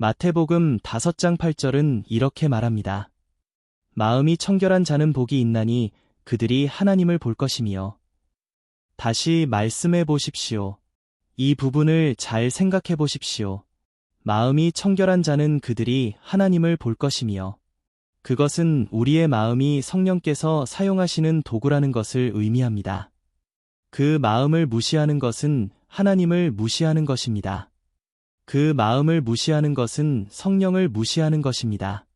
마태복음 5장 8절은 이렇게 말합니다. 마음이 청결한 자는 복이 있나니 그들이 하나님을 볼 것이며. 다시 말씀해 보십시오. 이 부분을 잘 생각해 보십시오. 마음이 청결한 자는 그들이 하나님을 볼 것이며. 그것은 우리의 마음이 성령께서 사용하시는 도구라는 것을 의미합니다. 그 마음을 무시하는 것은 하나님을 무시하는 것입니다. 그 마음을 무시하는 것은 성령을 무시하는 것입니다.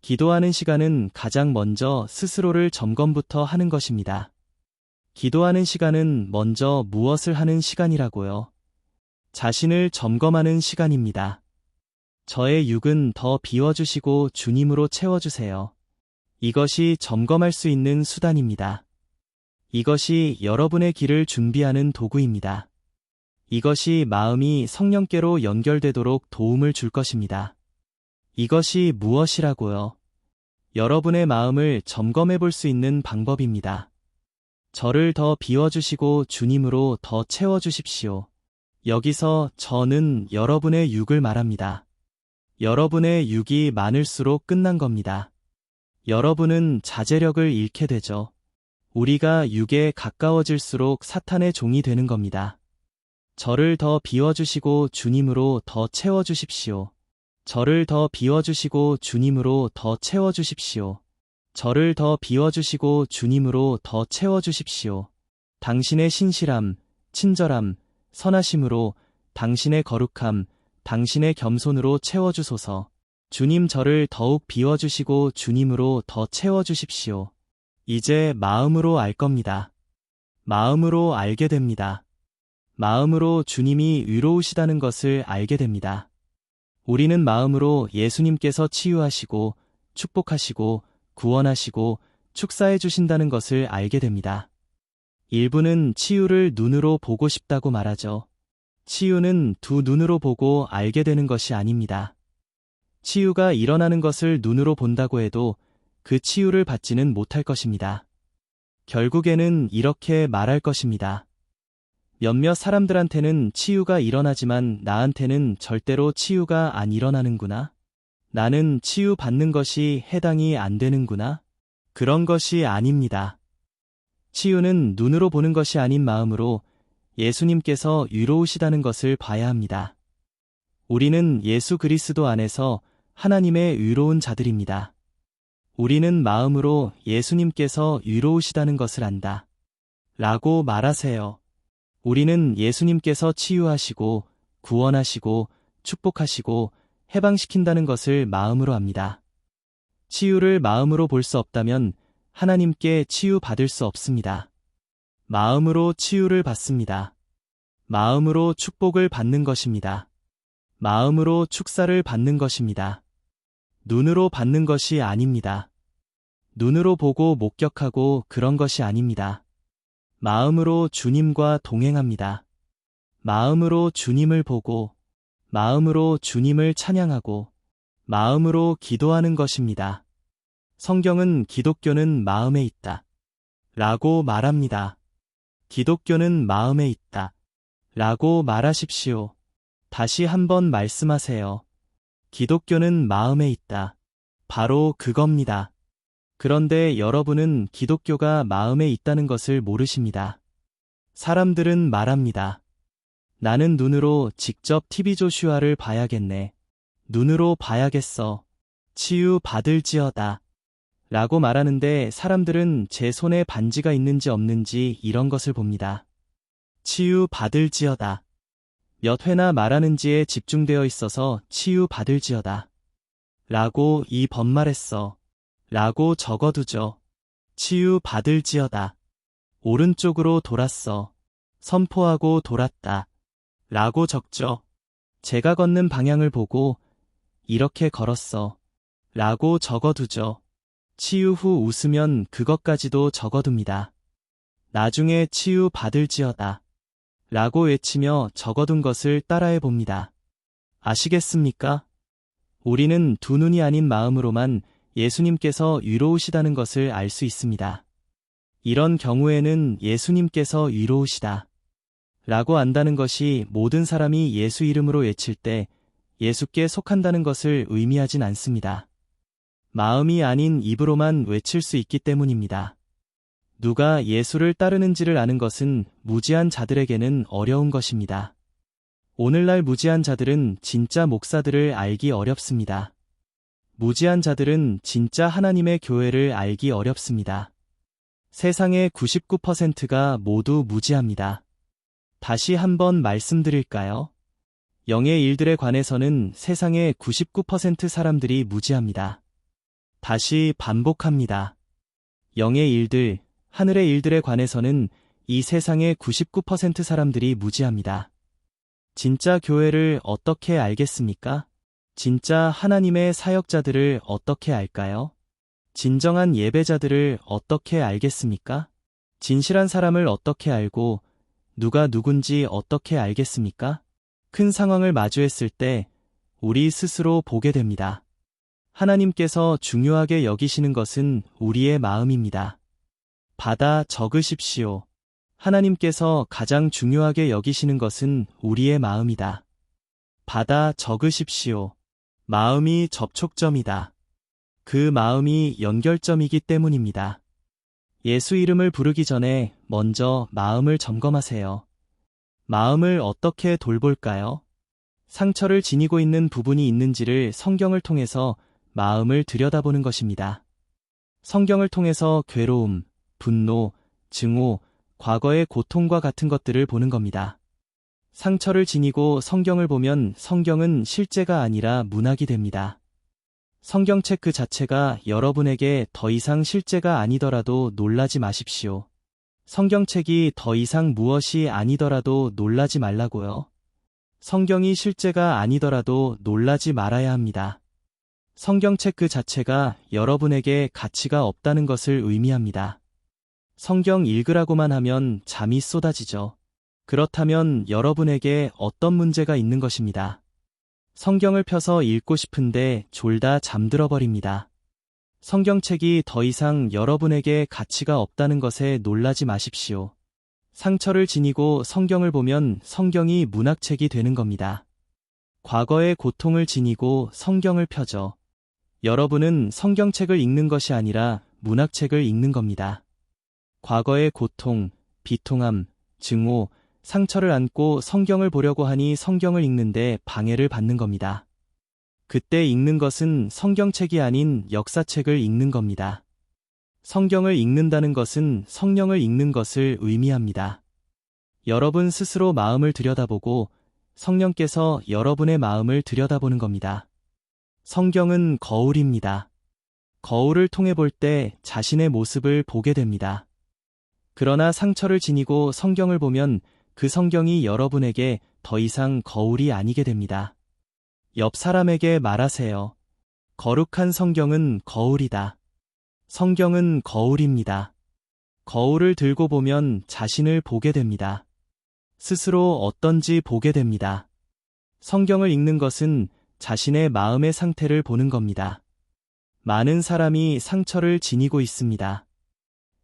기도하는 시간은 가장 먼저 스스로를 점검부터 하는 것입니다. 기도하는 시간은 먼저 무엇을 하는 시간이라고요? 자신을 점검하는 시간입니다. 저의 육은 더 비워주시고 주님으로 채워주세요. 이것이 점검할 수 있는 수단입니다. 이것이 여러분의 길을 준비하는 도구입니다. 이것이 마음이 성령께로 연결되도록 도움을 줄 것입니다. 이것이 무엇이라고요? 여러분의 마음을 점검해 볼 수 있는 방법입니다. 저를 더 비워주시고 주님으로 더 채워주십시오. 여기서 저는 여러분의 육을 말합니다. 여러분의 육이 많을수록 끝난 겁니다. 여러분은 자제력을 잃게 되죠. 우리가 육에 가까워질수록 사탄의 종이 되는 겁니다. 저를 더 비워주시고 주님으로 더 채워주십시오. 저를 더 비워주시고 주님으로 더 채워주십시오. 저를 더 비워주시고 주님으로 더 채워주십시오. 당신의 신실함, 친절함, 선하심으로, 당신의 거룩함, 당신의 겸손으로 채워주소서. 주님 저를 더욱 비워주시고 주님으로 더 채워주십시오. 이제 마음으로 알 겁니다. 마음으로 알게 됩니다. 마음으로 주님이 의로우시다는 것을 알게 됩니다. 우리는 마음으로 예수님께서 치유하시고 축복하시고 구원하시고 축사해 주신다는 것을 알게 됩니다. 일부는 치유를 눈으로 보고 싶다고 말하죠. 치유는 두 눈으로 보고 알게 되는 것이 아닙니다. 치유가 일어나는 것을 눈으로 본다고 해도 그 치유를 받지는 못할 것입니다. 결국에는 이렇게 말할 것입니다. 몇몇 사람들한테는 치유가 일어나지만 나한테는 절대로 치유가 안 일어나는구나. 나는 치유받는 것이 해당이 안 되는구나. 그런 것이 아닙니다. 치유는 눈으로 보는 것이 아닌 마음으로 예수님께서 의로우시다는 것을 봐야 합니다. 우리는 예수 그리스도 안에서 하나님의 의로운 자들입니다. 우리는 마음으로 예수님께서 의로우시다는 것을 안다. 라고 말하세요. 우리는 예수님께서 치유하시고 구원하시고 축복하시고 해방시킨다는 것을 마음으로 압니다. 치유를 마음으로 볼 수 없다면 하나님께 치유받을 수 없습니다. 마음으로 치유를 받습니다. 마음으로 축복을 받는 것입니다. 마음으로 축사를 받는 것입니다. 눈으로 받는 것이 아닙니다. 눈으로 보고 목격하고 그런 것이 아닙니다. 마음으로 주님과 동행합니다. 마음으로 주님을 보고, 마음으로 주님을 찬양하고, 마음으로 기도하는 것입니다. 성경은 기독교는 마음에 있다. 라고 말합니다. 기독교는 마음에 있다. 라고 말하십시오. 다시 한번 말씀하세요. 기독교는 마음에 있다. 바로 그겁니다. 그런데 여러분은 기독교가 마음에 있다는 것을 모르십니다. 사람들은 말합니다. 나는 눈으로 직접 TV 조슈아를 봐야겠네. 눈으로 봐야겠어. 치유 받을지어다. 라고 말하는데 사람들은 제 손에 반지가 있는지 없는지 이런 것을 봅니다. 치유 받을지어다. 몇 회나 말하는지에 집중되어 있어서 치유 받을지어다. 라고 이 번말했어. 라고 적어두죠. 치유 받을지어다. 오른쪽으로 돌았어. 선포하고 돌았다. 라고 적죠. 제가 걷는 방향을 보고 이렇게 걸었어. 라고 적어두죠. 치유 후 웃으면 그것까지도 적어둡니다. 나중에 치유 받을지어다. 라고 외치며 적어둔 것을 따라해 봅니다. 아시겠습니까? 우리는 두 눈이 아닌 마음으로만 예수님께서 의로우시다는 것을 알 수 있습니다. 이런 경우에는 예수님께서 의로우시다. 라고 안다는 것이 모든 사람이 예수 이름으로 외칠 때 예수께 속한다는 것을 의미하진 않습니다. 마음이 아닌 입으로만 외칠 수 있기 때문입니다. 누가 예수를 따르는지를 아는 것은 무지한 자들에게는 어려운 것입니다. 오늘날 무지한 자들은 진짜 목사들을 알기 어렵습니다. 무지한 자들은 진짜 하나님의 교회를 알기 어렵습니다. 세상의 99%가 모두 무지합니다. 다시 한번 말씀드릴까요? 영의 일들에 관해서는 세상의 99% 사람들이 무지합니다. 다시 반복합니다. 영의 일들, 하늘의 일들에 관해서는 이 세상의 99% 사람들이 무지합니다. 진짜 교회를 어떻게 알겠습니까? 진짜 하나님의 사역자들을 어떻게 알까요? 진정한 예배자들을 어떻게 알겠습니까? 진실한 사람을 어떻게 알고 누가 누군지 어떻게 알겠습니까? 큰 상황을 마주했을 때 우리 스스로 보게 됩니다. 하나님께서 중요하게 여기시는 것은 우리의 마음입니다. 받아 적으십시오. 하나님께서 가장 중요하게 여기시는 것은 우리의 마음이다. 받아 적으십시오. 마음이 접촉점이다. 그 마음이 연결점이기 때문입니다. 예수 이름을 부르기 전에 먼저 마음을 점검하세요. 마음을 어떻게 돌볼까요? 상처를 지니고 있는 부분이 있는지를 성경을 통해서 마음을 들여다보는 것입니다. 성경을 통해서 괴로움, 분노, 증오, 과거의 고통과 같은 것들을 보는 겁니다. 상처를 지니고 성경을 보면 성경은 실제가 아니라 문학이 됩니다. 성경책 그 자체가 여러분에게 더 이상 실제가 아니더라도 놀라지 마십시오. 성경책이 더 이상 무엇이 아니더라도 놀라지 말라고요. 성경이 실제가 아니더라도 놀라지 말아야 합니다. 성경책 그 자체가 여러분에게 가치가 없다는 것을 의미합니다. 성경 읽으라고만 하면 잠이 쏟아지죠. 그렇다면 여러분에게 어떤 문제가 있는 것입니다. 성경을 펴서 읽고 싶은데 졸다 잠들어 버립니다. 성경책이 더 이상 여러분에게 가치가 없다는 것에 놀라지 마십시오. 상처를 지니고 성경을 보면 성경이 문학책이 되는 겁니다. 과거의 고통을 지니고 성경을 펴죠. 여러분은 성경책을 읽는 것이 아니라 문학책을 읽는 겁니다. 과거의 고통, 비통함, 증오, 상처를 안고 성경을 보려고 하니 성경을 읽는데 방해를 받는 겁니다. 그때 읽는 것은 성경책이 아닌 역사책을 읽는 겁니다. 성경을 읽는다는 것은 성령을 읽는 것을 의미합니다. 여러분 스스로 마음을 들여다보고 성령께서 여러분의 마음을 들여다보는 겁니다. 성경은 거울입니다. 거울을 통해 볼 때 자신의 모습을 보게 됩니다. 그러나 상처를 지니고 성경을 보면 그 성경이 여러분에게 더 이상 거울이 아니게 됩니다. 옆 사람에게 말하세요. 거룩한 성경은 거울이다. 성경은 거울입니다. 거울을 들고 보면 자신을 보게 됩니다. 스스로 어떤지 보게 됩니다. 성경을 읽는 것은 자신의 마음의 상태를 보는 겁니다. 많은 사람이 상처를 지니고 있습니다.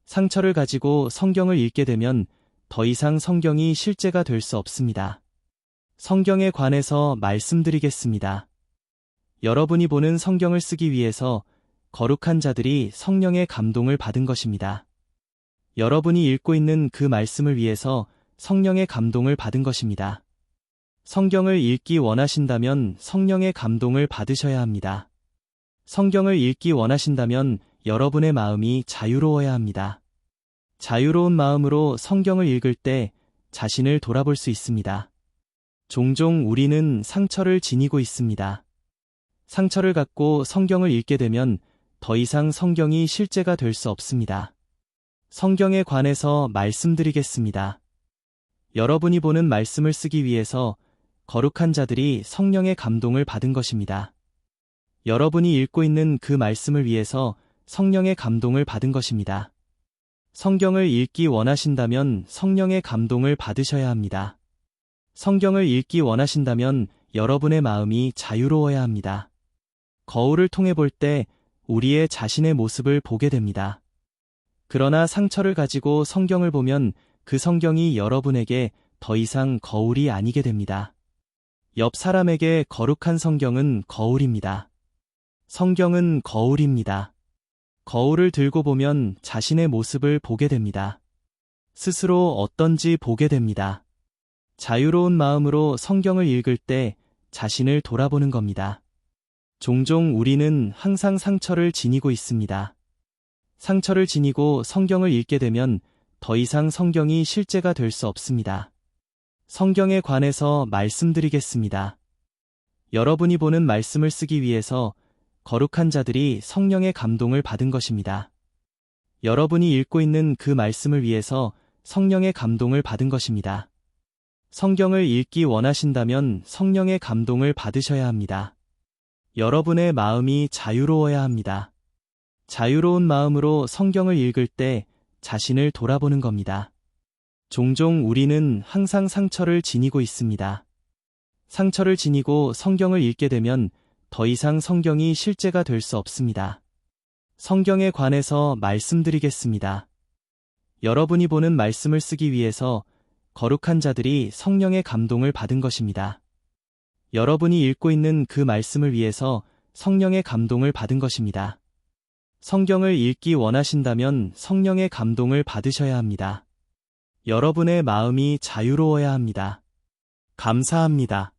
상처를 가지고 성경을 읽게 되면 더 이상 성경이 실제가 될 수 없습니다. 성경에 관해서 말씀드리겠습니다. 여러분이 보는 성경을 쓰기 위해서 거룩한 자들이 성령의 감동을 받은 것입니다. 여러분이 읽고 있는 그 말씀을 위해서 성령의 감동을 받은 것입니다. 성경을 읽기 원하신다면 성령의 감동을 받으셔야 합니다. 성경을 읽기 원하신다면 여러분의 마음이 자유로워야 합니다. 자유로운 마음으로 성경을 읽을 때 자신을 돌아볼 수 있습니다. 종종 우리는 상처를 지니고 있습니다. 상처를 갖고 성경을 읽게 되면 더 이상 성경이 실제가 될 수 없습니다. 성경에 관해서 말씀드리겠습니다. 여러분이 보는 말씀을 쓰기 위해서 거룩한 자들이 성령의 감동을 받은 것입니다. 여러분이 읽고 있는 그 말씀을 위해서 성령의 감동을 받은 것입니다. 성경을 읽기 원하신다면 성령의 감동을 받으셔야 합니다. 성경을 읽기 원하신다면 여러분의 마음이 자유로워야 합니다. 거울을 통해 볼 때 우리의 자신의 모습을 보게 됩니다. 그러나 상처를 가지고 성경을 보면 그 성경이 여러분에게 더 이상 거울이 아니게 됩니다. 옆 사람에게 거룩한 성경은 거울입니다. 성경은 거울입니다. 거울을 들고 보면 자신의 모습을 보게 됩니다. 스스로 어떤지 보게 됩니다. 자유로운 마음으로 성경을 읽을 때 자신을 돌아보는 겁니다. 종종 우리는 항상 상처를 지니고 있습니다. 상처를 지니고 성경을 읽게 되면 더 이상 성경이 실제가 될 수 없습니다. 성경에 관해서 말씀드리겠습니다. 여러분이 보는 말씀을 쓰기 위해서 거룩한 자들이 성령의 감동을 받은 것입니다. 여러분이 읽고 있는 그 말씀을 위해서 성령의 감동을 받은 것입니다. 성경을 읽기 원하신다면 성령의 감동을 받으셔야 합니다. 여러분의 마음이 자유로워야 합니다. 자유로운 마음으로 성경을 읽을 때 자신을 돌아보는 겁니다. 종종 우리는 항상 상처를 지니고 있습니다. 상처를 지니고 성경을 읽게 되면 더 이상 성경이 실제가 될 수 없습니다. 성경에 관해서 말씀드리겠습니다. 여러분이 보는 말씀을 쓰기 위해서 거룩한 자들이 성령의 감동을 받은 것입니다. 여러분이 읽고 있는 그 말씀을 위해서 성령의 감동을 받은 것입니다. 성경을 읽기 원하신다면 성령의 감동을 받으셔야 합니다. 여러분의 마음이 자유로워야 합니다. 감사합니다.